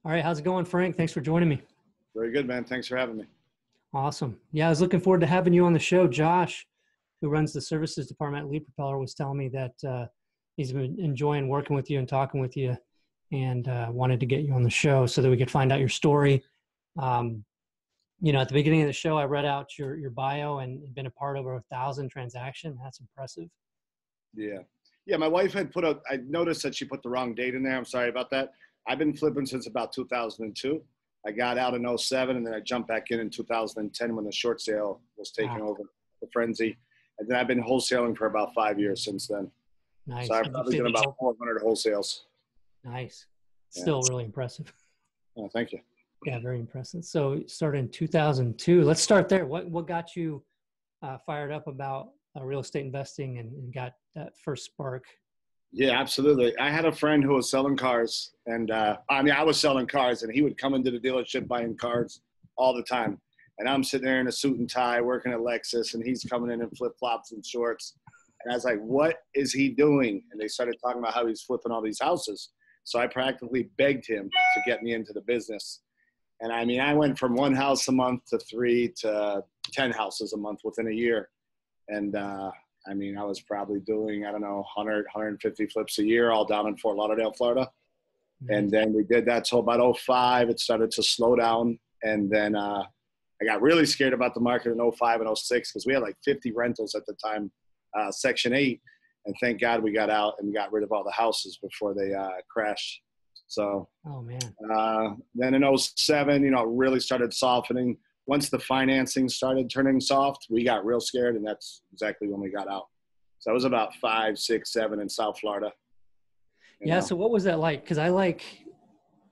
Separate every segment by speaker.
Speaker 1: All right. How's it going, Frank? Thanks for joining me.
Speaker 2: Very good, man. Thanks for having me.
Speaker 1: Awesome. Yeah, I was looking forward to having you on the show. Josh, who runs the services department at LeadPropeller, was telling me that he's been enjoying working with you and talking with you, and wanted to get you on the show so that we could find out your story. At the beginning of the show, I read out your bio and been a part of over 1,000 transactions. That's impressive.
Speaker 2: Yeah. Yeah, my wife had I noticed that she put the wrong date in there. I'm sorry about that. I've been flipping since about 2002. I got out in 07, and then I jumped back in 2010 when the short sale was taking over the frenzy. And then I've been wholesaling for about 5 years since then.
Speaker 1: Nice.
Speaker 2: So I've probably done about 400 wholesales.
Speaker 1: Nice. Still really impressive.
Speaker 2: Oh, thank you.
Speaker 1: Yeah, very impressive. So you started in 2002. Let's start there. What got you fired up about real estate investing and got that first spark?
Speaker 2: Yeah, absolutely. I had a friend who was selling cars, and I was selling cars, and he would come into the dealership buying cars all the time. And I'm sitting there in a suit and tie working at Lexus, and he's coming in flip-flops and shorts. And I was like, what is he doing? And they started talking about how he's flipping all these houses. So I practically begged him to get me into the business. And I went from 1 house a month to 3 to 10 houses a month within a year. And I was probably doing, 100, 150 flips a year, all down in Fort Lauderdale, Florida. Mm-hmm. And then we did that till about 05. It started to slow down. And then I got really scared about the market in 05 and 06 because we had like 50 rentals at the time, Section 8. And thank God we got out and got rid of all the houses before they crashed. So,
Speaker 1: oh man.
Speaker 2: Then in 07, it really started softening. Once the financing started turning soft, we got real scared, and that's exactly when we got out. So it was about 5, 6, 7 in South Florida.
Speaker 1: Yeah. So what was that like? Because I like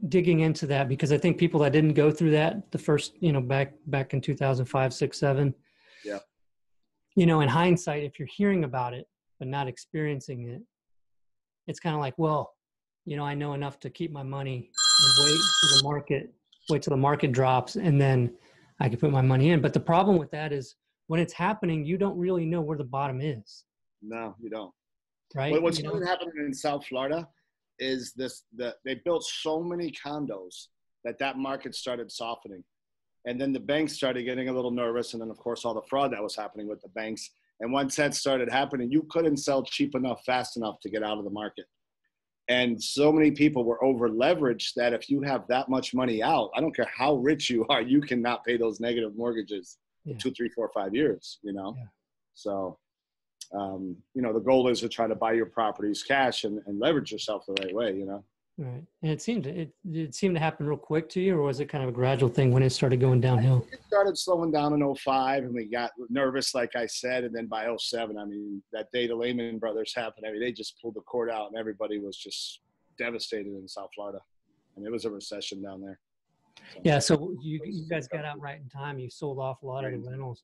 Speaker 1: digging into that because I think people that didn't go through that the first, back in 2005, 6, 7.
Speaker 2: Yeah.
Speaker 1: In hindsight, if you're hearing about it but not experiencing it, it's kind of like, well, I know enough to keep my money and wait till the market drops, and then I can put my money in. But the problem with that is when it's happening, you don't really know where the bottom is.
Speaker 2: No, you don't.
Speaker 1: Right.
Speaker 2: Well, what's really happening in South Florida is they built so many condos that market started softening. And then the banks started getting a little nervous. And then, of course, all the fraud that was happening with the banks. And once that started happening, you couldn't sell cheap enough, fast enough to get out of the market. And so many people were over leveraged that if you have that much money out, I don't care how rich you are, you cannot pay those negative mortgages for 2, 3, 4, 5 years, Yeah. So, the goal is to try to buy your properties cash and leverage yourself the right way,
Speaker 1: Right. And it seemed to happen real quick to you, or was it kind of a gradual thing when it started going downhill?
Speaker 2: It started slowing down in 05, and we got nervous, like I said. And then by 07, that day the Lehman Brothers happened, they just pulled the cord out, and everybody was just devastated in South Florida. And it was a recession down there.
Speaker 1: So, yeah. So you guys got out right in time. You sold off a lot of the rentals.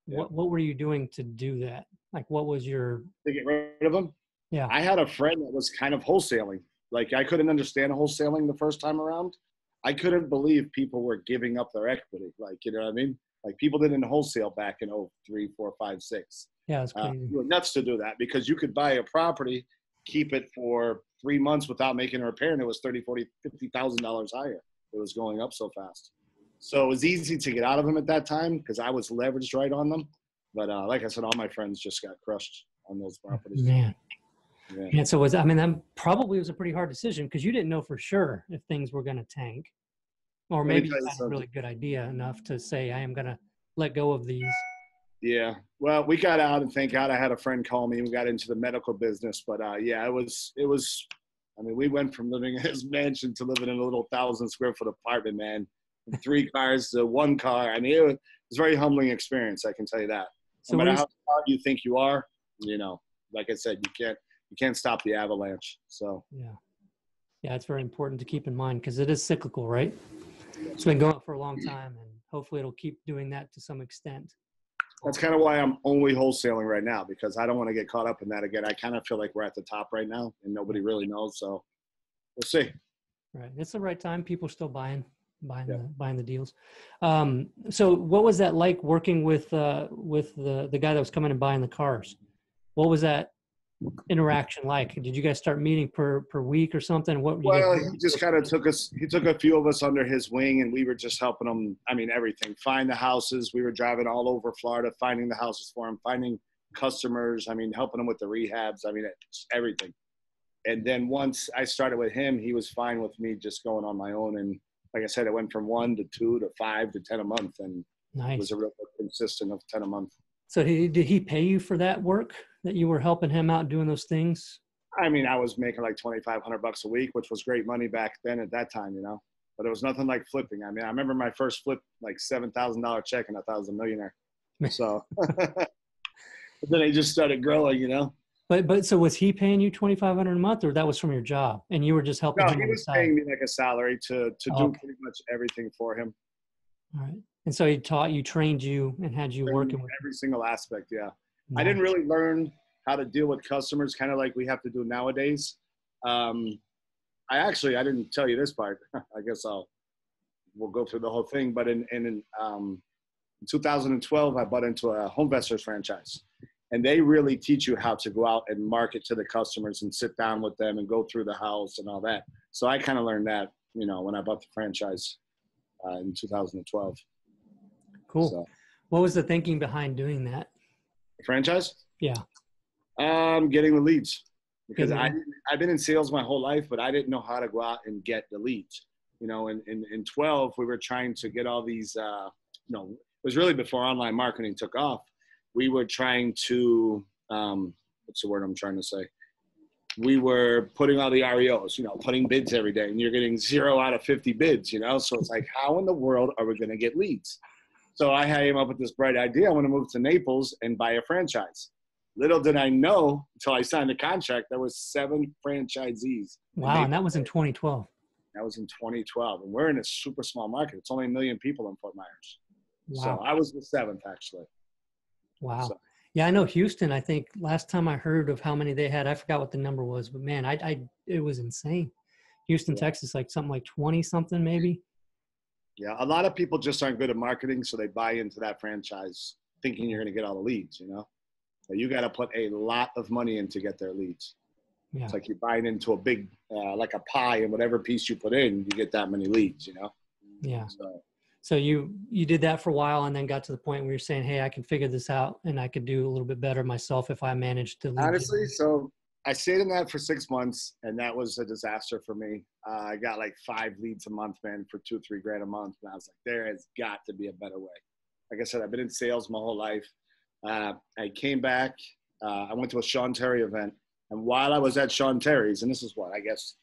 Speaker 1: Yeah. What were you doing to do that? Like, what was your...
Speaker 2: To get rid of them?
Speaker 1: Yeah.
Speaker 2: I had a friend that was kind of wholesaling. Like, I couldn't understand wholesaling the first time around. I couldn't believe people were giving up their equity. Like, you know what I mean? Like, people didn't wholesale back in 03, 4, 5, 6.
Speaker 1: Yeah, it's crazy.
Speaker 2: You were nuts to do that because you could buy a property, keep it for 3 months without making a repair, and it was $30,000, $40,000, $50,000 higher. It was going up so fast. So it was easy to get out of them at that time because I was leveraged right on them. But like I said, all my friends just got crushed on those properties.
Speaker 1: Man.
Speaker 2: Yeah.
Speaker 1: And so that probably was a pretty hard decision because you didn't know for sure if things were going to tank, or maybe you had a really good idea enough to say, I am going to let go of these.
Speaker 2: Yeah. Well, we got out, and thank God I had a friend call me. We got into the medical business, but it was, we went from living in his mansion to living in a little 1,000 square foot apartment, man, from 3 cars to 1 car. It was a very humbling experience. I can tell you that.
Speaker 1: So
Speaker 2: no matter how smart you think you are, like I said, you can't stop the avalanche. So
Speaker 1: yeah, it's very important to keep in mind because it is cyclical, right? It's been going on for a long time, and hopefully it'll keep doing that to some extent.
Speaker 2: That's kind of why I'm only wholesaling right now, because I don't want to get caught up in that again. I kind of feel like we're at the top right now, and nobody really knows. So we'll see.
Speaker 1: Right, it's the right time. People are still buying the deals. So what was that like working with the guy that was coming and buying the cars? What was that interaction like? Did you guys start meeting per week or something? What were you
Speaker 2: Well,
Speaker 1: guys
Speaker 2: he just kind of he took a few of us under his wing, and we were just helping him. I mean, everything, find the houses. We were driving all over Florida, finding the houses for him, finding customers. I mean, helping him with the rehabs. I mean, it's everything. And then once I started with him, he was fine with me just going on my own. And like I said, it went from 1 to 2 to 5 to 10 a month, and it was a real consistent of 10 a month.
Speaker 1: So did he pay you for that work that you were helping him out doing those things?
Speaker 2: I mean, I was making like $2,500 a week, which was great money back then at that time, you know. But it was nothing like flipping. I mean, I remember my first flip, like $7,000 check, and I thought I was a millionaire. So but then it just started growing, you know.
Speaker 1: But so was he paying you $2,500 a month, or that was from your job, and you were just helping him?
Speaker 2: No, he was paying me like a salary to do pretty much everything for him.
Speaker 1: All right. And so he taught you, trained you, and had you working with
Speaker 2: every single aspect. Yeah.
Speaker 1: Nice.
Speaker 2: I didn't really learn how to deal with customers kind of like we have to do nowadays. I didn't tell you this part. I guess we'll go through the whole thing. But in 2012, I bought into a home investors franchise, and they really teach you how to go out and market to the customers and sit down with them and go through the house and all that. So I kind of learned that, you know, when I bought the franchise in 2012.
Speaker 1: Cool. So, what was the thinking behind doing that?
Speaker 2: Franchise?
Speaker 1: Yeah.
Speaker 2: Getting the leads, because I've been in sales my whole life, but I didn't know how to go out and get the leads. You know, in 12, we were trying to get all these, you know, it was really before online marketing took off. We were trying to, what's the word I'm trying to say? We were putting all the REOs, you know, putting bids every day, and you're getting 0 out of 50 bids, you know? So it's like, how in the world are we going to get leads? So I came up with this bright idea. I want to move to Naples and buy a franchise. Little did I know until I signed the contract, there was 7 franchisees.
Speaker 1: Wow, and that was in 2012.
Speaker 2: That was in 2012. And we're in a super small market. It's only 1 million people in Fort Myers.
Speaker 1: Wow.
Speaker 2: So I was the 7th, actually.
Speaker 1: Wow.
Speaker 2: So.
Speaker 1: Yeah, I know Houston, I think last time I heard of how many they had, I forgot what the number was, but man, it was insane. Houston, yeah. Texas, like something like 20 something maybe.
Speaker 2: Yeah, a lot of people just aren't good at marketing, so they buy into that franchise thinking you're going to get all the leads, you know? But you got to put a lot of money in to get their leads. Yeah. It's like you're buying into a big, like a pie, and whatever piece you put in, you get that many leads, you know?
Speaker 1: Yeah. So you did that for a while, and then got to the point where you're saying, hey, I can figure this out, and I could do a little bit better myself if I managed to lead.
Speaker 2: Honestly, so I stayed in that for 6 months, and that was a disaster for me. I got like 5 leads a month, man, for $2-3 grand a month. And I was like, there has got to be a better way. Like I said, I've been in sales my whole life. I came back. I went to a Sean Terry event. And while I was at Sean Terry's, and this is what, I guess,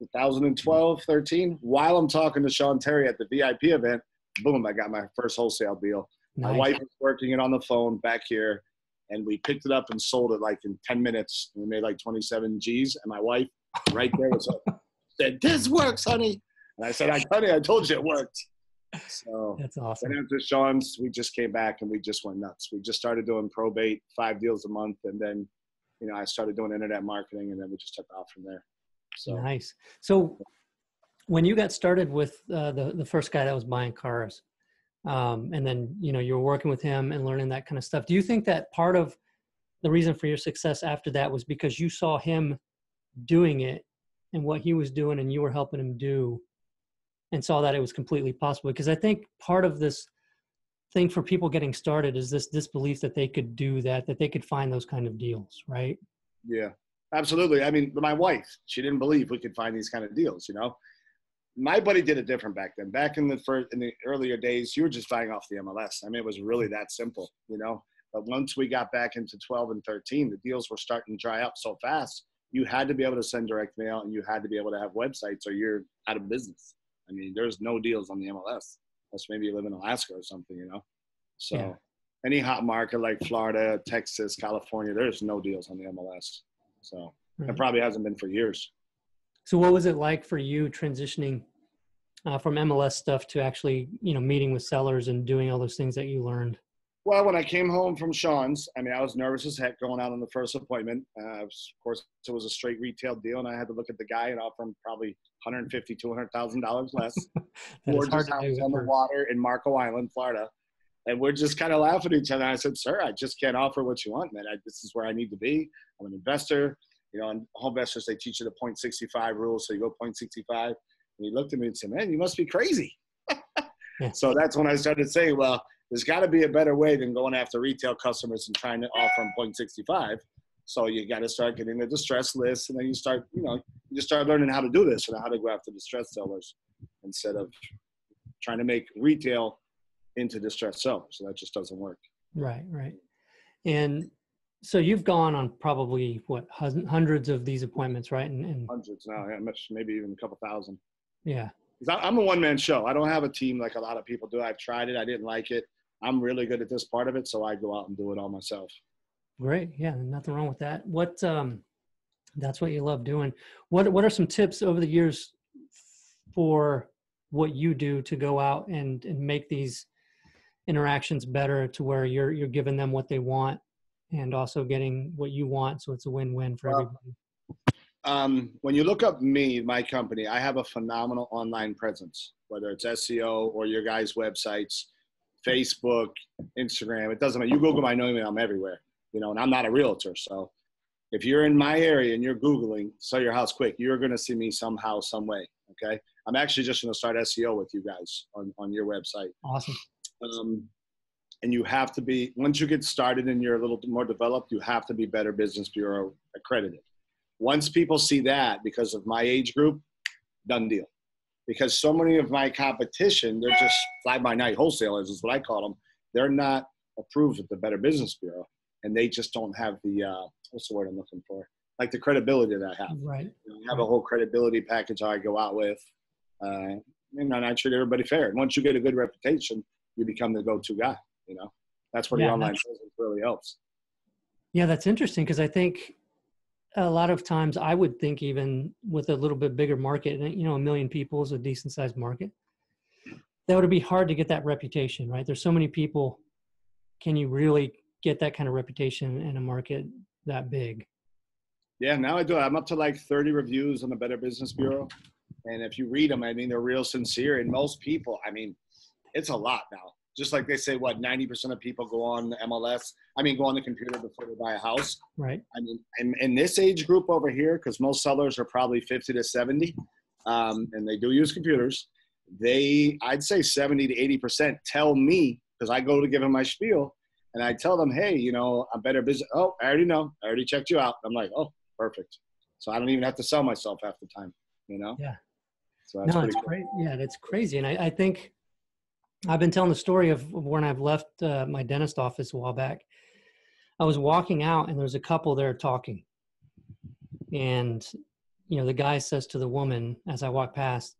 Speaker 2: 2012, 13, while I'm talking to Sean Terry at the VIP event, boom, I got my first wholesale deal. Nice. My wife was working it on the phone back here, and we picked it up and sold it like in 10 minutes. We made like 27 G's, and my wife right there was like, said, this works, honey. And I said, honey, I told you it worked. So
Speaker 1: that's awesome.
Speaker 2: And after Sean's, we just came back and we just went nuts. We just started doing probate, 5 deals a month. And then, you know, I started doing internet marketing, and then we just took off from there. So
Speaker 1: nice. So when you got started with the first guy that was buying cars, and then, you know, you were working with him and learning that kind of stuff, do you think that part of the reason for your success after that was because you saw him doing it and what he was doing, and you were helping him do, and saw that it was completely possible? Because I think part of this thing for people getting started is this belief that they could do that they could find those kind of deals, right?
Speaker 2: Yeah, absolutely. I mean, my wife, she didn't believe we could find these kind of deals, you know? My buddy did it different back then. Back in the earlier days, you were just buying off the MLS. I mean, it was really that simple, you know? But once we got back into 12 and 13, the deals were starting to dry up so fast. You had to be able to send direct mail, and you had to be able to have websites, or you're out of business. I mean, there's no deals on the MLS, unless maybe you live in Alaska or something, you know? So yeah. Any hot market like Florida, Texas, California, there's no deals on the MLS. So it probably hasn't been for years.
Speaker 1: So what was it like for you transitioning from MLS stuff to actually, you know, meeting with sellers and doing all those things that you learned?
Speaker 2: Well, when I came home from Sean's, I mean, I was nervous as heck going out on the first appointment. Of course, it was a straight retail deal, and I had to look at the guy and offer him probably $150,000, $200,000 less. Gorgeous house on the water in Marco Island, Florida. And we're just kind of laughing at each other. I said, sir, I just can't offer what you want, man. This is where I need to be. I'm an investor. You know, and home investors, they teach you the 0.65 rule. So you go 0.65. And he looked at me and said, man, you must be crazy.
Speaker 1: Yeah.
Speaker 2: So that's when I started saying, well, there's got to be a better way than going after retail customers and trying to offer them 0.65. So you got to start getting the distress list. And then you start, you know, you just start learning how to do this and how to go after distress sellers instead of trying to make retail into distressed sellers. So that just doesn't work.
Speaker 1: Right, right. And so you've gone on probably what, hundreds of these appointments, right? And
Speaker 2: hundreds now, yeah, maybe even a couple thousand.
Speaker 1: Yeah.
Speaker 2: I'm a one-man show. I don't have a team like a lot of people do. I've tried it. I didn't like it. I'm really good at this part of it, so I go out and do it all myself.
Speaker 1: Great. Yeah, nothing wrong with that. What that's what you love doing. What are some tips over the years for what you do to go out and make these interactions better to where you're giving them what they want and also getting what you want, so it's a win-win for everybody?
Speaker 2: When you look up my company, I have a phenomenal online presence, whether it's SEO or your guys' websites, Facebook, Instagram. It doesn't matter. You Google my name and I'm everywhere, you know, and I'm not a realtor. So if you're in my area and you're Googling sell your house quick, you're going to see me somehow, some way. Okay. I'm actually just going to start SEO with you guys on your website.
Speaker 1: Awesome.
Speaker 2: And you have to be, once you get started and you're a little bit more developed, you have to be Better Business Bureau accredited. Once people see that, because of my age group, done deal. Because so many of my competition, they're just fly-by-night wholesalers is what I call them. They're not approved with the Better Business Bureau, and they just don't have the, what's the word I'm looking for? Like the credibility that I have.
Speaker 1: Right.
Speaker 2: You know, I have a whole credibility package I go out with, and I treat everybody fair. And once you get a good reputation, you become the go-to guy, you know? That's where the online presence really helps. Yeah,
Speaker 1: that's interesting, because I think a lot of times I would think even with a little bit bigger market, you know, 1 million people is a decent sized market, that would be hard to get that reputation, right? There's so many people. Can you really get that kind of reputation in a market that big?
Speaker 2: Yeah, now I do. I'm up to like 30 reviews on the Better Business Bureau. And if you read them, I mean, they're real sincere. And most people, I mean, it's a lot now. Just like they say, 90% of people go on the MLS. I mean, go on the computer before they buy a house.
Speaker 1: Right.
Speaker 2: I mean, and in this age group over here, because most sellers are probably 50 to 70, and they do use computers, I'd say 70 to 80% tell me, because I go to give them my spiel, and I tell them, hey, you know, I'm Better Business. Oh, I already know. I already checked you out. I'm like, oh, perfect. So I don't even have to sell myself half the time, you know?
Speaker 1: Yeah.
Speaker 2: So that's pretty cool.
Speaker 1: Yeah, that's crazy. And I think I've been telling the story of when I've left my dentist office a while back. I was walking out and there's a couple there talking. And, you know, the guy says to the woman as I walk past,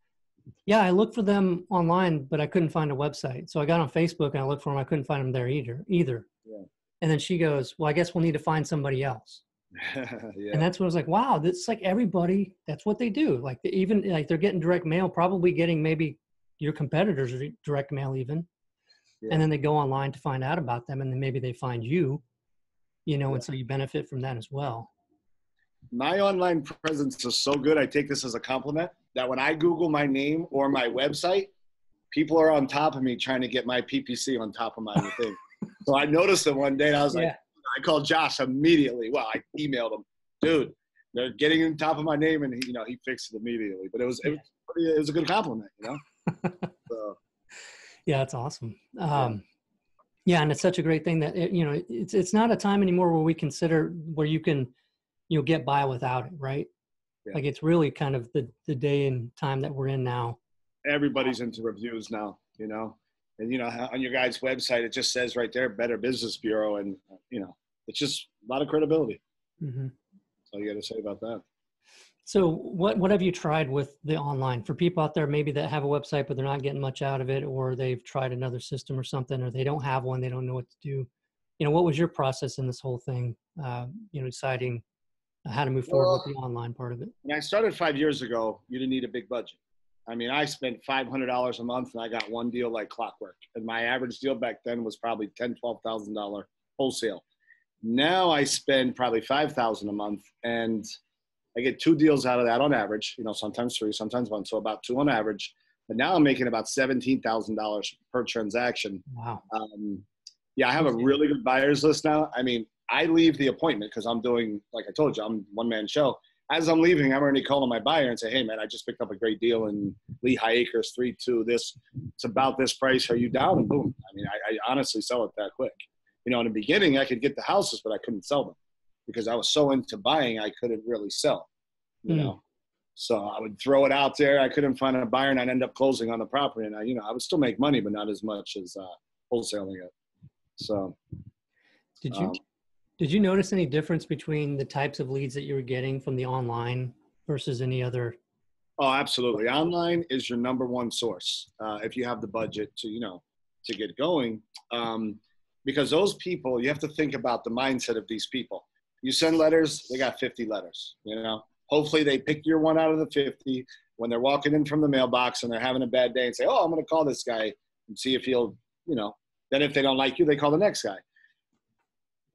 Speaker 1: yeah, I looked for them online, but I couldn't find a website. So I got on Facebook and I looked for them. I couldn't find them there either. Yeah. And then she goes, well, I guess we'll need to find somebody else.
Speaker 2: Yeah.
Speaker 1: And that's when I was like, wow, that's like everybody, that's what they do. Like even like they're getting direct mail, probably getting maybe your competitors direct mail even. Yeah. And then they go online to find out about them. And then maybe they find you, you know, and so you benefit from that as well.
Speaker 2: My online presence is so good. I take this as a compliment that when I Google my name or my website, people are on top of me trying to get my PPC on top of my thing. So I noticed it one day and I was like, I called Josh immediately. Well, I emailed him, dude, they're getting on top of my name, and he fixed it immediately. But it was a good compliment, you know? So.
Speaker 1: Yeah, that's awesome. Yeah, and it's such a great thing that, it's not a time anymore where we consider where you can, get by without it, right? Yeah. Like it's really kind of the day and time that we're in now.
Speaker 2: Everybody's into reviews now, you know? And, on your guys' website, it just says right there, Better Business Bureau. And, it's just a lot of credibility.
Speaker 1: Mm-hmm.
Speaker 2: That's all you got to say about that.
Speaker 1: So what have you tried with the online for people out there, maybe that have a website, but they're not getting much out of it, or they've tried another system or something, or they don't have one, they don't know what to do. What was your process in this whole thing, deciding how to move forward with the online part of it?
Speaker 2: When I started 5 years ago, you didn't need a big budget. I mean, I spent $500 a month and I got one deal like clockwork. And my average deal back then was probably $10,000, $12,000 wholesale. Now I spend probably $5,000 a month and I get 2 deals out of that on average, sometimes 3, sometimes 1. So about 2 on average. but now I'm making about $17,000 per transaction.
Speaker 1: Wow.
Speaker 2: Yeah, I have a really good buyers list now. I mean, I leave the appointment because I'm doing, like I told you, I'm one-man show. As I'm leaving, I'm already calling my buyer and say, hey, man, I just picked up a great deal in Lehigh Acres, 3-2. This, it's about this price. Are you down? And boom. I mean, I honestly sell it that quick. You know, in the beginning, I could get the houses, but I couldn't sell them because I was so into buying, I couldn't really sell, you know. So I would throw it out there. I couldn't find a buyer, and I'd end up closing on the property. And I would still make money, but not as much as wholesaling it. So,
Speaker 1: did you notice any difference between the types of leads that you were getting from the online versus any other?
Speaker 2: Oh, absolutely. Online is your number one source if you have the budget to, to get going. Because those people, you have to think about the mindset of these people. You send letters, they got 50 letters, Hopefully they pick your one out of the 50 when they're walking in from the mailbox and they're having a bad day and say, oh, I'm going to call this guy and see if he'll, then if they don't like you, they call the next guy.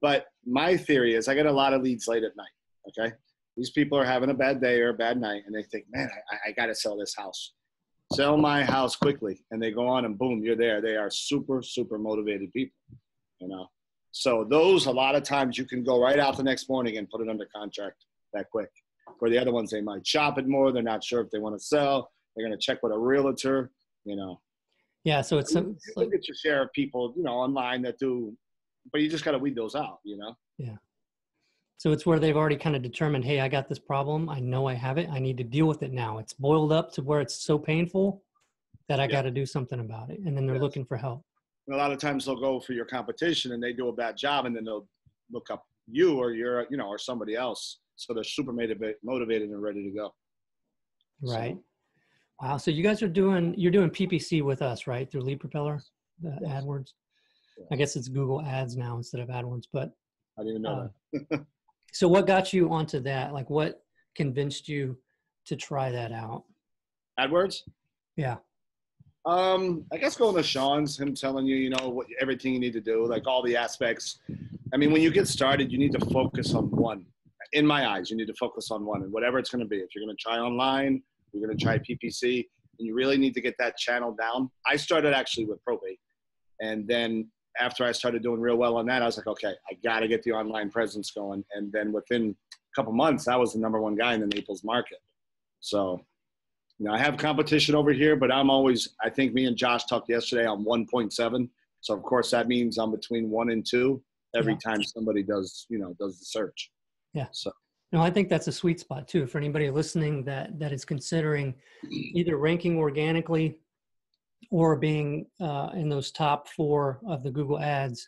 Speaker 2: But my theory is I get a lot of leads late at night, okay? These people are having a bad day or a bad night, and they think, man, I got to sell this house. Sell my house quickly. And they go on and boom, you're there. They are super, super motivated people, So those, a lot of times you can go right out the next morning and put it under contract that quick. For the other ones, they might shop it more. They're not sure if they want to sell. They're going to check with a realtor,
Speaker 1: Yeah, so it's
Speaker 2: you get your share of people, online that do, but you just got to weed those out,
Speaker 1: Yeah. So it's where they've already kind of determined, hey, I got this problem. I know I have it. I need to deal with it now. It's boiled up to where it's so painful that I got to do something about it. And then they're looking for help.
Speaker 2: And a lot of times they'll go for your competition and they do a bad job, and then they'll look up you or your, or somebody else. So they're super motivated and ready to go.
Speaker 1: Right. So, wow. So you guys you're doing PPC with us, right? Through LeadPropeller, AdWords. Yeah. I guess it's Google Ads now instead of AdWords, but
Speaker 2: I didn't even know that.
Speaker 1: So what got you onto that? Like what convinced you to try that out?
Speaker 2: AdWords?
Speaker 1: Yeah.
Speaker 2: I guess going to Sean's, him telling you, everything you need to do, like all the aspects. I mean, when you get started, you need to focus on one. In my eyes, you need to focus on one, and whatever it's going to be. If you're going to try online, you're going to try PPC, and you really need to get that channel down. I started actually with probate. And then after I started doing real well on that, I was like, okay, I got to get the online presence going. And then within a couple months, I was the number one guy in the Naples market. So, I have competition over here, but I think me and Josh talked yesterday on 1.7. So of course that means I'm between 1 and 2 every time somebody does the search.
Speaker 1: Yeah.
Speaker 2: So.
Speaker 1: No, I think that's a sweet spot too for anybody listening that is considering either ranking organically or being in those top 4 of the Google ads.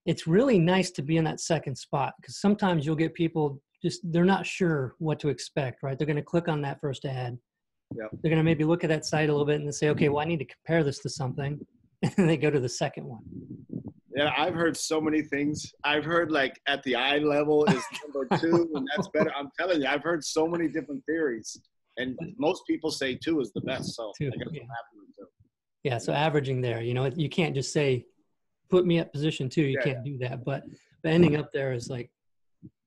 Speaker 1: It's really nice to be in that second spot because sometimes you'll get people they're not sure what to expect, right? They're going to click on that first ad.
Speaker 2: Yep.
Speaker 1: They're going to maybe look at that site a little bit and they say, okay, well, I need to compare this to something. And then they go to the second one.
Speaker 2: Yeah, I've heard so many things. I've heard like at the eye level is number 2, and that's better. I'm telling you, I've heard so many different theories, and most people say 2 is the best. So I guess I'm happy with 2.
Speaker 1: Yeah, so averaging there, you can't just say, put me at position 2. You can't do that, but ending up there is like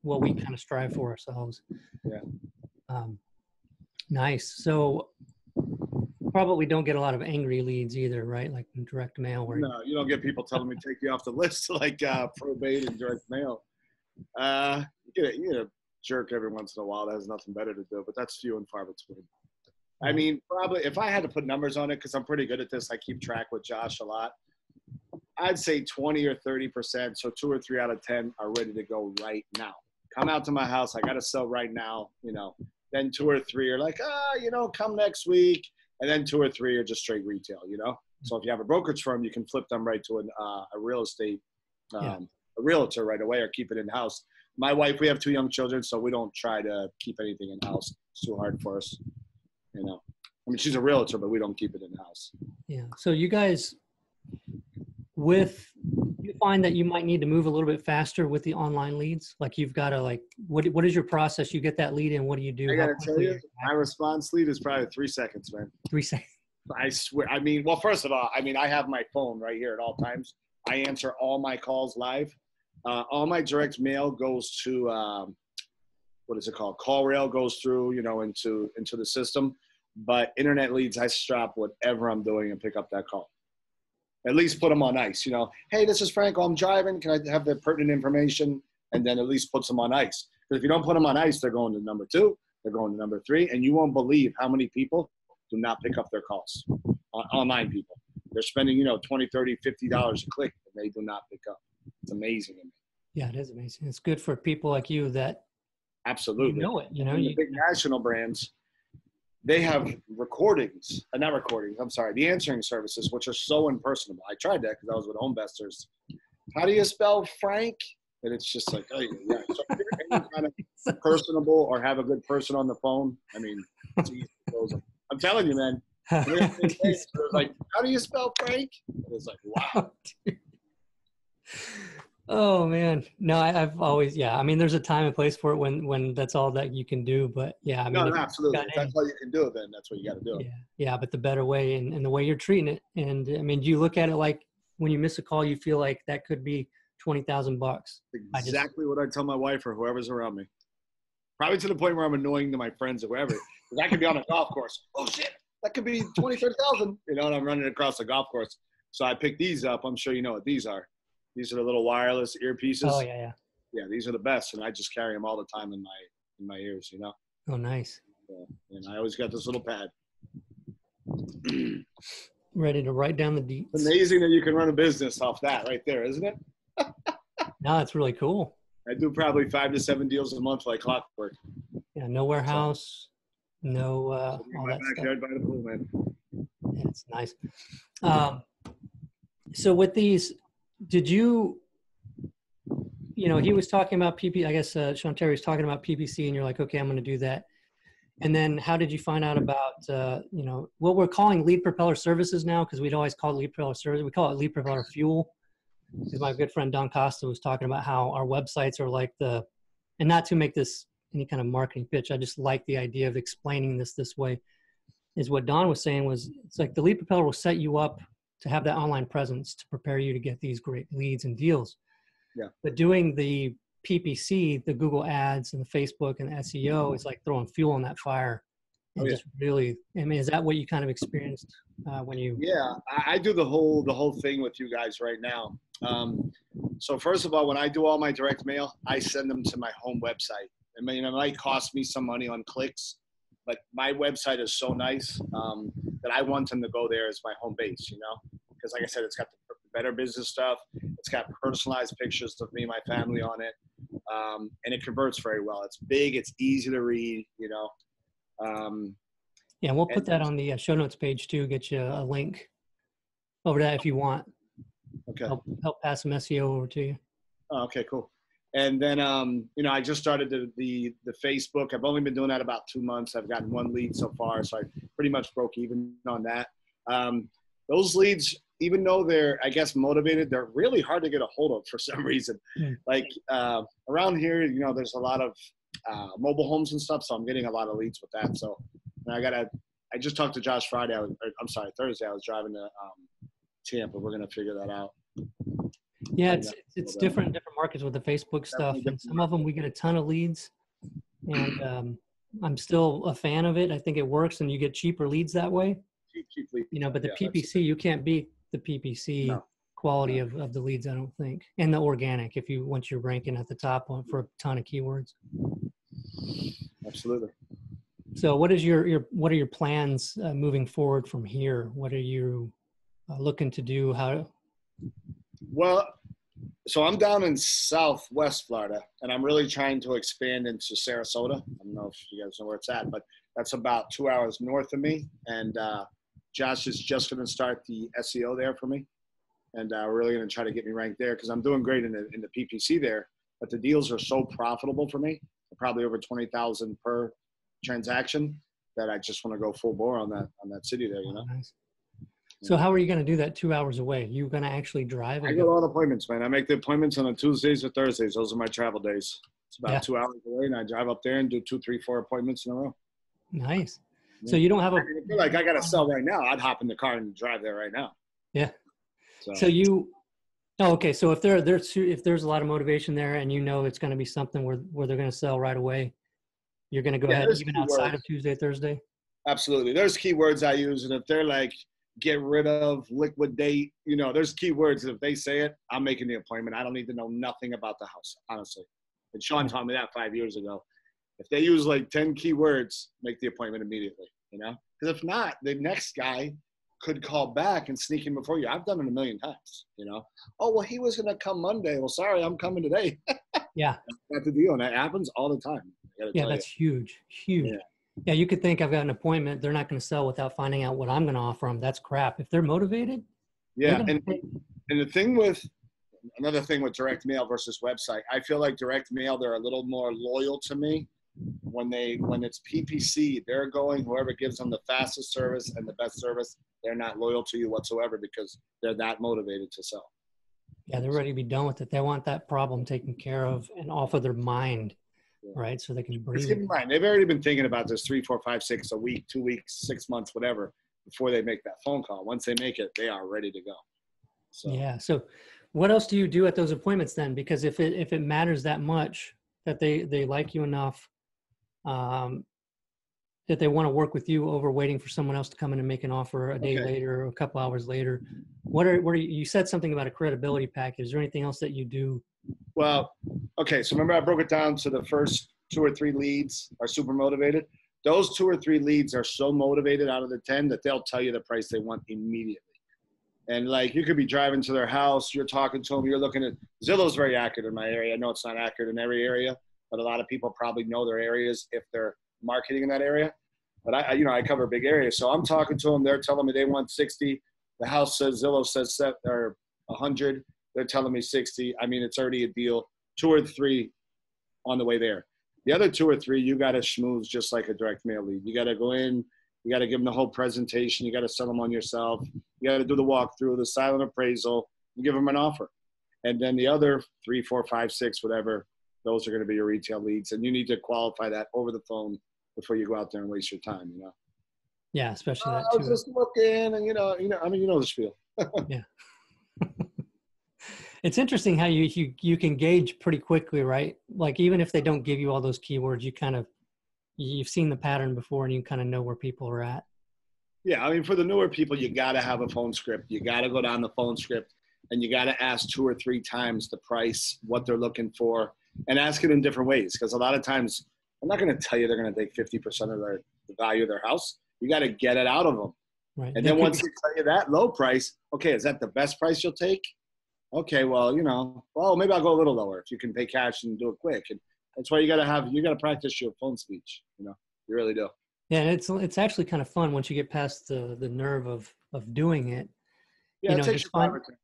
Speaker 1: what we kind of strive for ourselves.
Speaker 2: Yeah.
Speaker 1: Nice. So probably don't get a lot of angry leads either, right? Like in direct mail.
Speaker 2: No, you don't get people telling me take you off the list like probate and direct mail. You get a jerk every once in a while that has nothing better to do, but that's few and far between. I mean, probably if I had to put numbers on it, because I'm pretty good at this, I keep track with Josh a lot. I'd say 20 or 30%, so 2 or 3 out of 10 are ready to go right now. Come out to my house. I got to sell right now, Then 2 or 3 are like, come next week. And then 2 or 3 are just straight retail, So if you have a brokerage firm, you can flip them right to a real estate, a realtor right away or keep it in-house. My wife, we have 2 young children, so we don't try to keep anything in-house. It's too hard for us, I mean, she's a realtor, but we don't keep it in-house.
Speaker 1: Yeah. So you guys, you find that you might need to move a little bit faster with the online leads? Like you've got to what is your process? You get that lead in, what do you do?
Speaker 2: I got to tell you, my response lead is probably 3 seconds, man.
Speaker 1: 3 seconds.
Speaker 2: I swear. I mean, well, first of all, I have my phone right here at all times. I answer all my calls live. All my direct mail goes to, what is it called? Call rail goes through, into the system. But internet leads, I stop whatever I'm doing and pick up that call. At least put them on ice, you know. Hey, this is Franco. I'm driving. Can I have the pertinent information? And then at least puts them on ice. Because if you don't put them on ice, they're going to number 2. They're going to number 3. And you won't believe how many people do not pick up their calls. Online people. They're spending, you know, $20, $30, $50 a click, and they do not pick up. It's amazing to me.
Speaker 1: Yeah, it is amazing. It's good for people like you that
Speaker 2: absolutely
Speaker 1: you know it. You know,
Speaker 2: the big national brands, they have recordings, not recordings, I'm sorry, the answering services, which are so impersonable. I tried that because I was with Homevestors. How do you spell Frank? And it's just like, oh, yeah. So if you're any kind of personable or have a good person on the phone, I mean, it's easy to close them. I'm telling you, man. It was like, how do you spell Frank? It was like, wow.
Speaker 1: Oh man, no, I've always, yeah. I mean, there's a time and place for it when that's all that you can do. But yeah, I mean,
Speaker 2: no, absolutely. If that's all you can do, then that's what you got to do.
Speaker 1: Yeah, yeah. But the better way and the way you're treating it, and I mean, do you look at it like when you miss a call, you feel like that could be $20,000?
Speaker 2: Exactly what I tell my wife or whoever's around me. Probably to the point where I'm annoying to my friends or whoever. Because I could be on a golf course. Oh shit, that could be 20, 30,000. You know, and I'm running across the golf course. So I pick these up. I'm sure you know what these are. These are the little wireless earpieces.
Speaker 1: Oh yeah, yeah.
Speaker 2: Yeah, these are the best, and I just carry them all the time in my ears. You know.
Speaker 1: Oh, nice.
Speaker 2: And I always got this little pad.
Speaker 1: Ready to write down the deets.
Speaker 2: It's amazing that you can run a business off that right there, isn't it?
Speaker 1: No, it's really cool.
Speaker 2: I do probably 5 to 7 deals a month like clockwork.
Speaker 1: Yeah, no warehouse, no all
Speaker 2: my
Speaker 1: that
Speaker 2: backyard
Speaker 1: stuff.
Speaker 2: by the pool, man.
Speaker 1: Yeah, it's nice. So with these, did you know, he was talking about PP, I guess Sean Terry was talking about PPC, and you're like, okay, I'm going to do that. And then how did you find out about, you know, what we're calling LeadPropeller Services now, because we'd always call it LeadPropeller Services. We call it LeadPropeller Fuel. Because my good friend Don Costa was talking about how our websites are like and not to make this any kind of marketing pitch, I just like the idea of explaining this way, is what Don was saying was, it's like the LeadPropeller will set you up to have that online presence to prepare you to get these great leads and deals.
Speaker 2: Yeah.
Speaker 1: But doing the PPC, the Google ads and the Facebook and the SEO is like throwing fuel on that fire. And just really, I mean, is that what you kind of experienced when you?
Speaker 2: Yeah, I do the whole thing with you guys right now. So first of all, when I do all my direct mail, I send them to my home website. I mean, it might cost me some money on clicks, but my website is so nice that I want them to go there as my home base, you know? Because like I said, it's got the better business stuff. It's got personalized pictures of me and my family on it. And it converts very well. It's big. It's easy to read, you know?
Speaker 1: Yeah, we'll put that on the show notes page too. Get you a link over that if you want.
Speaker 2: Okay.
Speaker 1: Help pass some SEO over to you.
Speaker 2: Oh, okay, cool. And then, you know, I just started the Facebook. I've only been doing that about 2 months. I've gotten 1 lead so far, so I pretty much broke even on that. Those leads, even though they're, I guess, motivated, they're really hard to get a hold of for some reason. Like around here, you know, there's a lot of mobile homes and stuff, so I'm getting a lot of leads with that. So I just talked to Josh Thursday. I was driving to Tampa. We're going to figure that out.
Speaker 1: Yeah, it's different in different markets with the Facebook stuff. And some of them we get a ton of leads, and I'm still a fan of it. I think it works, and you get cheaper leads that way.
Speaker 2: Cheap leads.
Speaker 1: You know, but the PPC, you can't beat the PPC quality of the leads, I don't think, and the organic. Once you're ranking at the top for a ton of keywords.
Speaker 2: Absolutely.
Speaker 1: So, what are your plans moving forward from here? What are you looking to do?
Speaker 2: Well, so I'm down in Southwest Florida, and I'm really trying to expand into Sarasota. I don't know if you guys know where it's at, but that's about 2 hours north of me. And Josh is just going to start the SEO there for me. And we're really going to try to get me ranked there because I'm doing great in the PPC there. But the deals are so profitable for me, probably over 20,000 per transaction, that I just want to go full bore on that city there, you know?
Speaker 1: Nice. So how are you going to do that 2 hours away? You going to actually drive?
Speaker 2: I get all the appointments, man. I make the appointments on Tuesdays or Thursdays. Those are my travel days. It's about 2 hours away, and I drive up there and do 2, 3, 4 appointments in a row.
Speaker 1: Nice. So you don't have
Speaker 2: I feel like I got to sell right now. I'd hop in the car and drive there right now.
Speaker 1: Yeah. So okay. So if there's a lot of motivation there, and you know it's going to be something where they're going to sell right away, you're going to go ahead even outside of Tuesday, Thursday.
Speaker 2: Absolutely. There's keywords I use, and if they're like, get rid of, liquidate, you know, there's keywords. If they say it, I'm making the appointment. I don't need to know nothing about the house, honestly. And Sean taught me that 5 years ago. If they use like 10 keywords, make the appointment immediately, you know? Because if not, the next guy could call back and sneak in before you. I've done it a million times, you know? Oh, well, he was going to come Monday. Well, sorry, I'm coming today.
Speaker 1: Yeah.
Speaker 2: That's the deal. And that happens all the time.
Speaker 1: Yeah, that's huge. Huge. Yeah, you could think I've got an appointment. They're not going to sell without finding out what I'm going to offer them. That's crap. If they're motivated.
Speaker 2: Yeah. And the thing with, another thing with direct mail versus website, I feel like direct mail, they're a little more loyal to me. When it's PPC, they're going, whoever gives them the fastest service and the best service, they're not loyal to you whatsoever because they're that motivated to sell.
Speaker 1: Yeah, they're ready to be done with it. They want that problem taken care of and off of their mind, right? So they can breathe.
Speaker 2: Keep in mind, they've already been thinking about this 3, 4, 5, 6, a week, 2 weeks, 6 months, whatever, before they make that phone call. Once they make it, they are ready to go. So. Yeah.
Speaker 1: So what else do you do at those appointments then? Because if it matters that much that they like you enough, that they want to work with you over waiting for someone else to come in and make an offer a day later or a couple hours later. What are you said something about a credibility package? Is there anything else that you do?
Speaker 2: Well, okay. So remember I broke it down to the first 2 or 3 leads are super motivated. Those 2 or 3 leads are so motivated out of the 10 that they'll tell you the price they want immediately. And like, you could be driving to their house, you're talking to them, you're looking at, Zillow's very accurate in my area. I know it's not accurate in every area, but a lot of people probably know their areas if they're marketing in that area. But I cover a big area. So I'm talking to them. They're telling me they want 60. The house says, Zillow says set or 100. They're telling me 60. I mean, it's already a deal. 2 or 3 on the way there. The other 2 or 3, you got to schmooze just like a direct mail lead. You got to go in. You got to give them the whole presentation. You got to sell them on yourself. You got to do the walkthrough, the silent appraisal, and give them an offer. And then the other 3, 4, 5, 6, whatever, those are going to be your retail leads. And you need to qualify that over the phone before you go out there and waste your time, you know?
Speaker 1: Yeah, especially that too.
Speaker 2: I was just looking and, you know, the spiel.
Speaker 1: Yeah. It's interesting how you can gauge pretty quickly, right? Like even if they don't give you all those keywords, you've seen the pattern before and you kind of know where people are at.
Speaker 2: Yeah. I mean, for the newer people, you got to have a phone script. You got to go down the phone script and you got to ask 2 or 3 times the price, what they're looking for, and ask it in different ways. Because a lot of times I'm not going to tell you they're going to take 50% of the value of their house. You got to get it out of them. Right. And then once they tell you that low price, okay, is that the best price you'll take? Okay, well, maybe I'll go a little lower if you can pay cash and do it quick. And that's why you got to practice your phone speech. You really do.
Speaker 1: Yeah, and it's actually kind of fun once you get past the nerve of doing it.
Speaker 2: Yeah, it takes you 5 or 10.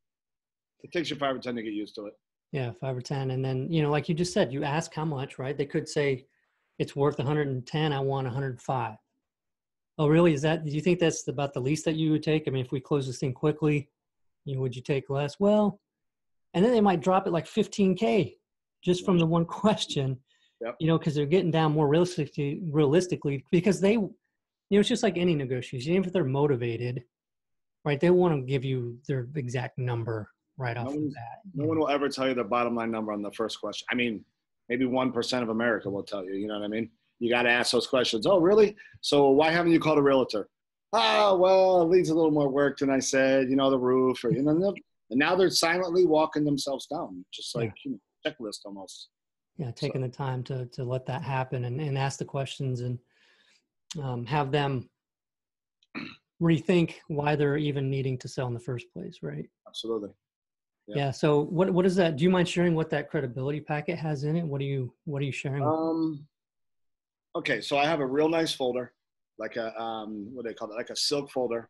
Speaker 2: It takes you 5 or 10 to get used to it.
Speaker 1: Yeah, 5 or 10. And then, like you just said, you ask how much, right? They could say it's worth 110, I want 105. Oh, really? Do you think that's about the least that you would take? I mean, if we close this thing quickly, would you take less? Well, and then they might drop it like 15K just from the one question, because they're getting down more realistically because they, it's just like any negotiation, even if they're motivated, right? They want to give you their exact number right off the bat.
Speaker 2: No one will ever tell you the bottom line number on the first question. I mean, maybe 1% of America will tell you, you know what I mean? You got to ask those questions. Oh, really? So why haven't you called a realtor? Well, it needs a little more work than I said, the roof, or, and now they're silently walking themselves down, just like checklist almost.
Speaker 1: Yeah, taking the time to let that happen and ask the questions and have them rethink why they're even needing to sell in the first place, right?
Speaker 2: Absolutely.
Speaker 1: Yeah. So what is that? Do you mind sharing what that credibility packet has in it? What are you sharing?
Speaker 2: Okay. So I have a real nice folder, like a, what do they call it? Like a silk folder.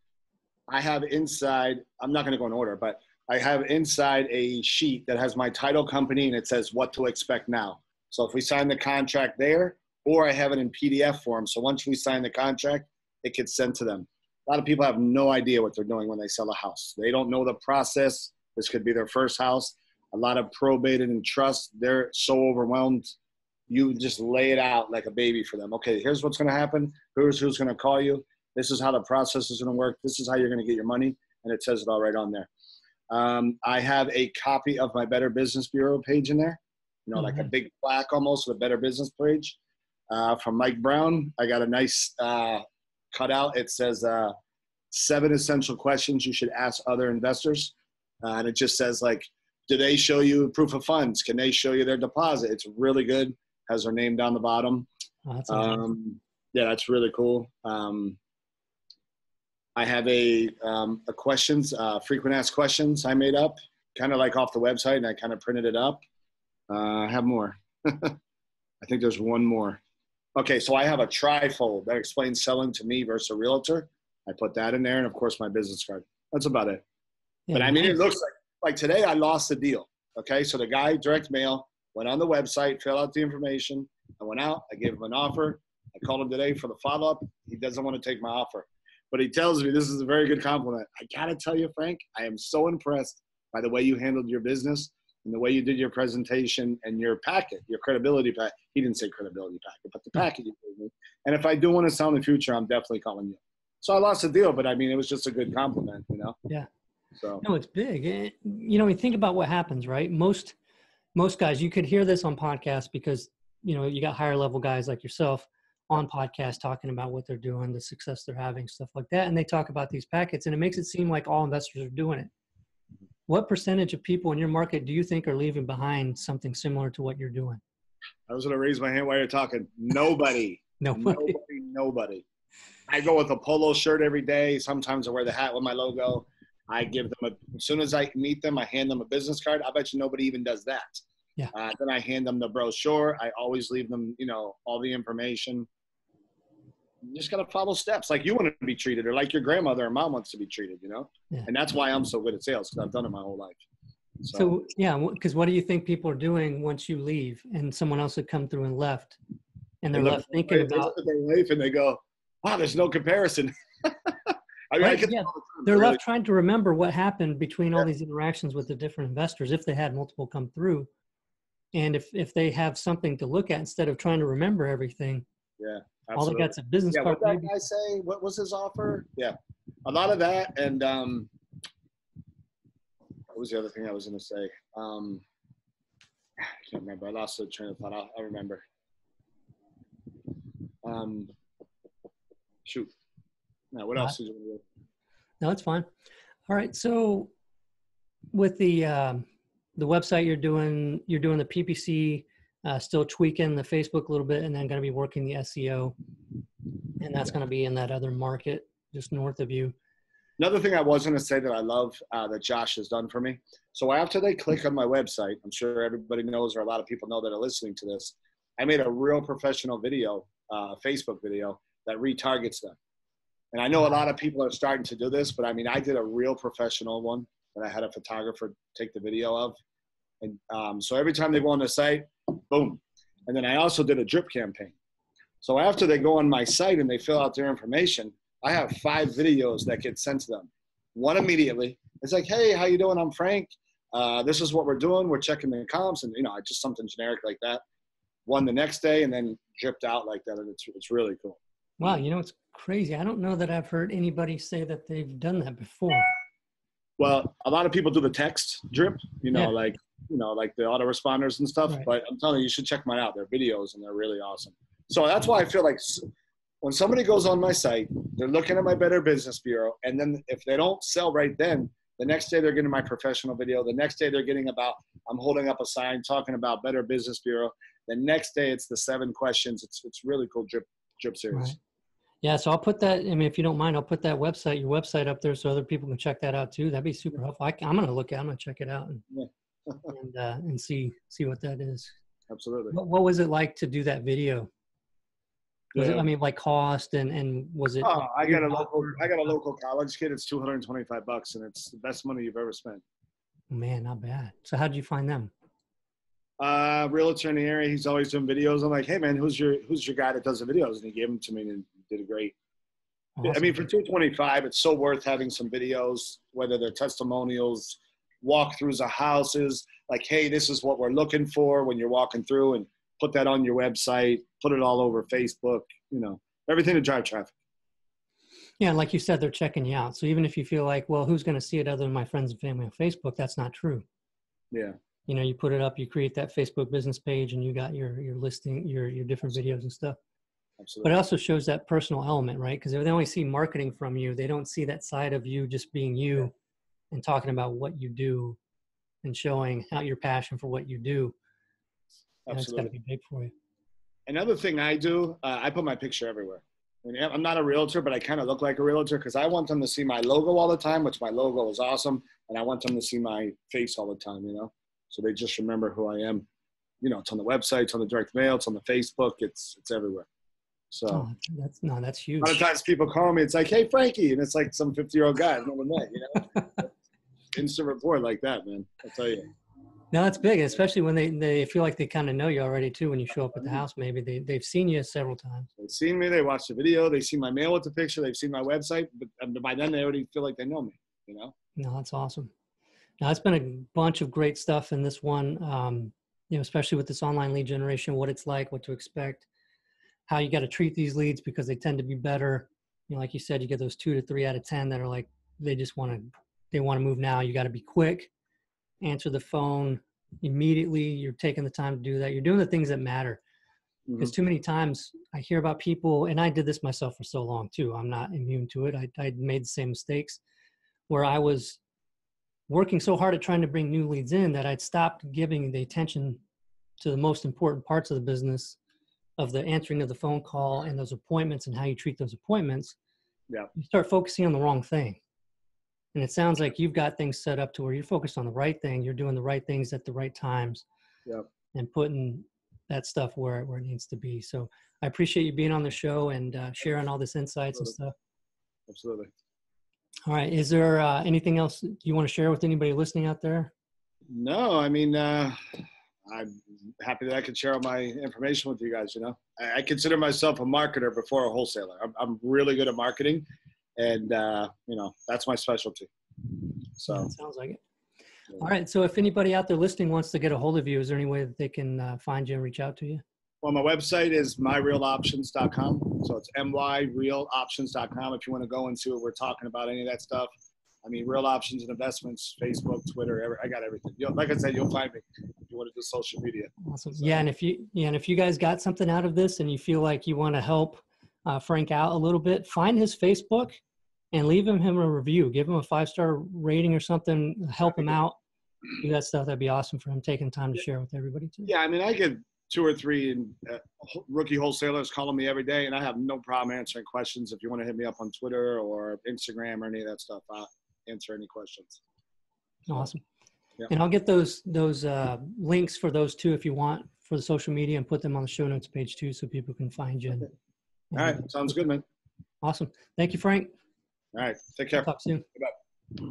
Speaker 2: I have inside, I'm not going to go in order, but I have inside a sheet that has my title company and it says what to expect now. So if we sign the contract there, or I have it in PDF form. So once we sign the contract, it gets sent to them. A lot of people have no idea what they're doing when they sell a house. They don't know the process. This could be their first house. A lot of probated and trust. They're so overwhelmed. You just lay it out like a baby for them. Okay, here's what's going to happen. Here's who's going to call you. This is how the process is going to work. This is how you're going to get your money. And it says it all right on there. I have a copy of my Better Business Bureau page in there. Like a big plaque almost with a Better Business page. From Mike Brown. I got a nice cutout, it says 7 essential questions you should ask other investors. And it just says like, do they show you proof of funds? Can they show you their deposit? It's really good. Has her name down the bottom.
Speaker 1: Oh, that's amazing.
Speaker 2: Yeah, that's really cool. I have a questions, frequent asked questions I made up, kind of like off the website, and I kind of printed it up. I have more. I think there's one more. Okay, so I have a trifold that explains selling to me versus a realtor. I put that in there, and of course my business card. That's about it. Yeah, but I mean, it looks like today I lost the deal. Okay, so the guy, direct mail, went on the website, filled out the information. I went out, I gave him an offer. I called him today for the follow-up. He doesn't want to take my offer. But he tells me, this is a very good compliment. I got to tell you, Frank, I am so impressed by the way you handled your business and the way you did your presentation and your packet, your credibility packet. He didn't say credibility packet, but the packet you gave me. And if I do want to sell in the future, I'm definitely calling you. So I lost the deal, but I mean, it was just a good compliment, you know?
Speaker 1: Yeah.
Speaker 2: So
Speaker 1: no, it's big. You know, you think about what happens, right? Most guys, you could hear this on podcasts because, you know, you got higher level guys like yourself on podcasts talking about what they're doing, the success they're having, stuff like that. And they talk about these packets and it makes it seem like all investors are doing it. What percentage of people in your market do you think are leaving behind something similar to what you're doing?
Speaker 2: I was going to raise my hand while you're talking. Nobody. Nobody. I go with a polo shirt every day. Sometimes I wear the hat with my logo. I give them as soon as I meet them, I hand them a business card. I bet you nobody even does that.
Speaker 1: Yeah.
Speaker 2: Then I hand them the brochure. I always leave them, you know, all the information. You just got to follow steps like you want to be treated or like your grandmother or mom wants to be treated, you know? Yeah. And that's why I'm so good at sales because I've done it my whole life.
Speaker 1: So yeah, because what do you think people are doing once you leave and someone else had come through and left and they're left thinking about –
Speaker 2: They look at their life and they go, wow, there's no comparison. I mean,
Speaker 1: right, yeah. They're left trying to remember what happened between all these interactions with the different investors if they had multiple come through. And if they have something to look at instead of trying to remember everything.
Speaker 2: Yeah. Absolutely.
Speaker 1: All they got's a business card.
Speaker 2: What did that guy say? What was his offer? Yeah. A lot of that. And what was the other thing I was going to say? I can't remember. I lost the train of thought. I'll remember. Shoot. Now, what else is it?
Speaker 1: No, it's fine. All right. So with the website you're doing the PPC, still tweaking the Facebook a little bit, and then going to be working the SEO. And that's going to be in that other market just north of you.
Speaker 2: Another thing I was going to say that I love that Josh has done for me. So after they click on my website, I'm sure everybody knows, or a lot of people know that are listening to this, I made a real professional video, Facebook video that retargets them. And I know a lot of people are starting to do this, but I mean, I did a real professional one that I had a photographer take the video of. And so every time they go on the site, boom. And then I also did a drip campaign. So after they go on my site and they fill out their information, I have 5 videos that get sent to them. One immediately. It's like, hey, how you doing? I'm Frank. This is what we're doing. We're checking the comps and, you know, just something generic like that. One the next day and then dripped out like that. And it's really cool.
Speaker 1: Wow. You know, it's crazy. I don't know that I've heard anybody say that they've done that before.
Speaker 2: Well, a lot of people do the text drip, like the autoresponders and stuff. Right. But I'm telling you, you should check mine out. They're videos and they're really awesome. So that's why I feel like when somebody goes on my site, they're looking at my Better Business Bureau. And then if they don't sell right then, the next day they're getting my professional video. The next day they're getting I'm holding up a sign talking about Better Business Bureau. The next day it's the 7 questions. It's really cool drip series. Right.
Speaker 1: Yeah, so I'll put that, I mean, if you don't mind, I'll put that your website up there so other people can check that out too. That'd be super helpful. I'm going to look at it. I'm going to check it out and see what that is.
Speaker 2: Absolutely.
Speaker 1: What was it like to do that video? Was it, I mean, like cost and was it?
Speaker 2: Oh, I got a local college kid. It's $225 and it's the best money you've ever spent.
Speaker 1: Man, not bad. So how did you find them?
Speaker 2: Realtor in the area. He's always doing videos. I'm like, hey man, who's your guy that does the videos? And he gave them to me and did a great. Awesome. I mean, for $225, it's so worth having some videos, whether they're testimonials, walkthroughs of houses, like, hey, this is what we're looking for when you're walking through, and put that on your website, put it all over Facebook, everything to drive traffic.
Speaker 1: Yeah, like you said, they're checking you out. So even if you feel like, well, who's going to see it other than my friends and family on Facebook, that's not true.
Speaker 2: Yeah.
Speaker 1: You put it up, you create that Facebook business page, and you got your listing, your different videos and stuff. But
Speaker 2: Absolutely.
Speaker 1: it also shows that personal element, right? Because if they only see marketing from you, they don't see that side of you just being you and talking about what you do and showing how your passion for what you do. And it's got to
Speaker 2: Absolutely.
Speaker 1: be big for you.
Speaker 2: Another thing I do, I put my picture everywhere. I mean, I'm not a realtor, but I kind of look like a realtor because I want them to see my logo all the time, which my logo is awesome. And I want them to see my face all the time, you know? So they just remember who I am. You know, it's on the website, it's on the direct mail, it's on the Facebook, it's everywhere. So
Speaker 1: That's
Speaker 2: a lot of
Speaker 1: huge.
Speaker 2: times people call me, it's like, hey, Frankie. And it's like some 50-year-old guy I've never met, you know? Instant report like that, man. I'll tell you.
Speaker 1: No, that's big, especially when they feel like they kind of know you already too. When you show up at the house, maybe they've seen you several times.
Speaker 2: They've seen me, they watched the video, they see my mail with the picture, they've seen my website, but by then they already feel like they know me, you know?
Speaker 1: No, that's awesome. Now, it's been a bunch of great stuff in this one, you know, especially with this online lead generation, what it's like, what to expect, how you got to treat these leads because they tend to be better. You know, like you said, you get those 2 to 3 out of 10 that are like, they want to move now. You got to be quick, answer the phone immediately. You're taking the time to do that. You're doing the things that matter. Because too many times I hear about people, and I did this myself for so long too. I'm not immune to it. I made the same mistakes where I was working so hard at trying to bring new leads in that I'd stopped giving the attention to the most important parts of the business, of the answering of the phone call and those appointments and how you treat those appointments.
Speaker 2: Yeah.
Speaker 1: You start focusing on the wrong thing. And it sounds like you've got things set up to where you're focused on the right thing. You're doing the right things at the right times,
Speaker 2: Yeah.
Speaker 1: and putting that stuff where it needs to be. So I appreciate you being on the show and sharing all this insights and stuff.
Speaker 2: Absolutely.
Speaker 1: All right. Is there anything else you want to share with anybody listening out there?
Speaker 2: No, I mean, I'm happy that I could share all my information with you guys. You know, I consider myself a marketer before a wholesaler. I'm really good at marketing, and you know, that's my specialty. So
Speaker 1: Yeah, it sounds like it. All right. So if anybody out there listening wants to get a hold of you, is there any way that they can find you and reach out to you?
Speaker 2: well, my website is myrealoptions.com. So it's myrealoptions.com if you want to go and see what we're talking about, any of that stuff. I mean, Real Options and Investments, Facebook, Twitter, I got everything. Like I said, you'll find me if you want to do social media.
Speaker 1: Awesome.
Speaker 2: So,
Speaker 1: Yeah. And if you guys got something out of this and you feel like you want to help Frank out a little bit, find his Facebook and leave him a review. Give him a 5-star rating or something. Help him out. Do that stuff. That'd be awesome for him taking time to share with everybody too.
Speaker 2: yeah, I mean, I get 2 or 3 rookie wholesalers calling me every day, and I have no problem answering questions. If you want to hit me up on Twitter or Instagram or any of that stuff, I'll answer any questions.
Speaker 1: Awesome.
Speaker 2: Yeah.
Speaker 1: And I'll get those links for those two if you want for the social media and put them on the show notes page too so people can find you.
Speaker 2: Okay. All right. Sounds good, man.
Speaker 1: Awesome. Thank you, Frank.
Speaker 2: All right. Take care.
Speaker 1: Talk soon.
Speaker 2: Bye.